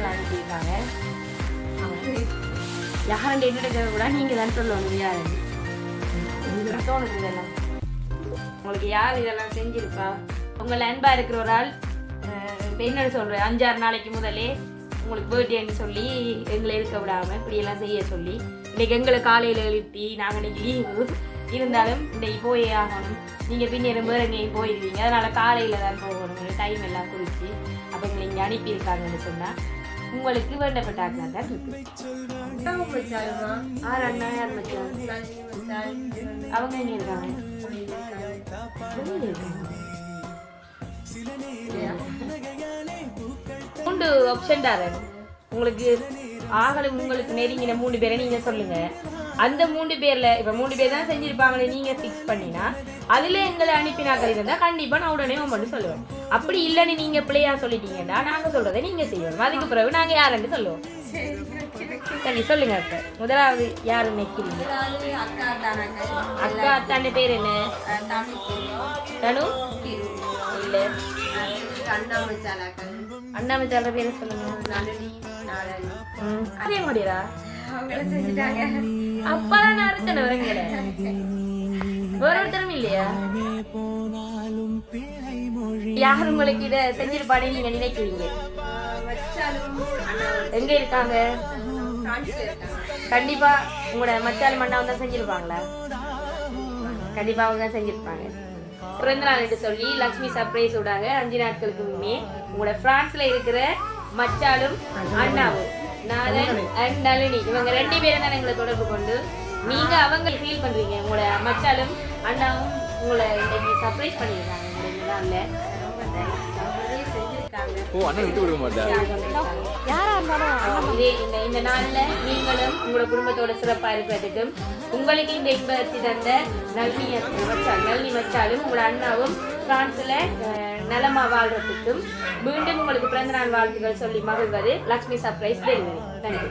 பிறந்தநாள் அனுப்பியிருக்காங்க. யாரும் என்னிட்ட கூட நீங்கள் தான் சொல்லணும் யாரு தோணுது இதெல்லாம். உங்களுக்கு யார் இதெல்லாம் செஞ்சிருப்பா? உங்களை அன்பா இருக்கிற ஒரு ஆள் என்ன சொல்கிறேன் 5-6 நாளைக்கு முதலே உங்களுக்கு பர்த்டேன்னு சொல்லி எங்களை இருக்க விடாமல் இப்படியெல்லாம் செய்ய சொல்லி இன்றைக்கி எங்களை காலையில் எழுப்பி நாங்கள் இன்றைக்கி லீவு இருந்தாலும் இன்றைக்கி போயே ஆகணும். நீங்கள் பின்னேறும் வேறு எங்கேயும் போயிடுவீங்க, அதனால் காலையில் தான் போகணும், டைம் எல்லாம் குறித்து அப்போ எங்களை இங்கே அனுப்பியிருக்காங்கன்னு சொன்னால் உங்களுக்கு வேண்டப்பட்ட ஆட்கள் தான் இருக்கு. அண்ணா யார் மச்சான்? அவங்க எங்கே இருக்காங்க? மூன்று ஆப்ஷன் தான் உங்களுக்கு ஆகலும் உங்களுக்கு நெருங்கின 3 பேரை நீங்க சொல்லுங்க. அந்த 3 பேர்ல இப்ப 3 பேர் தான் செஞ்சிருப்பாங்களே நீங்க ஃபிக்ஸ் பண்ணினா அதுல எங்களை அனுப்பினாக்கள் இருந்தா கண்டிப்பா நான் உடனே மட்டும் சொல்லுவேன். அப்படி இல்லைன்னு நீங்க பிள்ளையா சொல்லிட்டீங்கன்னா நாங்க சொல்றதை நீங்க செய்யணும். அதுக்கு பிறகு நாங்க யாருன்னு சொல்லுவோம். சரி சொல்லுங்க. அப்ப முதலாவது யாரு நினைக்கிறீங்க? அக்கா அத்தாண்ட பேர் என்ன? தனு இல்ல அண்ணாமச்சால பேரு சொல்லுங்க. அதே மாதிரியா அப்பதான் நான் இருக்கேன் வரங்கல வேற ஒருத்தரும் இல்லையா? யார் உங்களுக்கு இத செஞ்சிருப்பானே நீங்க நினைக்கிறீங்க? எங்க இருக்காங்க? கண்டிப்பா உங்களோட மச்சால் மண்ணா தான் செஞ்சிருப்பாங்களா? கண்டிப்பா அவங்க தான் செஞ்சிருப்பாங்க. பிறந்த நாள் என்று சொல்லி லக்ஷ்மி சர்ப்ரைஸ் விடாங்க 5 நாட்களுக்கு முன்னே உங்களோட பிரான்ஸ்ல இருக்கிற மச்சாலும் அண்ணாவும் நாதன் அண்ட் நளினி இவங்க 2 பேரும் தான் எங்களை தொடர்பு கொண்டு நீங்க அவங்க ஃபீல் பண்றீங்க. உங்களோட மச்சாலும் அண்ணாவும் உங்களை இன்னைக்கு சர்ப்ரைஸ் பண்ணியிருக்காங்க. இந்த நாள்ல இந்த நாள்ல நீங்களும் உங்களோட குடும்பத்தோட சிறப்பா இருக்கிறதுக்கும் உங்களுக்கு இந்த இன்பத்தை தந்த நளினி மச்சாலும் உங்களோட அண்ணாவும் பிரான்ஸ்ல நலமா வாழ்றதுக்கும் மீண்டும் உங்களுக்கு பிறந்த நாள் வாழ்த்துக்கள் சொல்லி மகிழ்வது லக்ஷ்மி சர்ப்ரைஸ் டெலிவரி. தேங்க்யூ.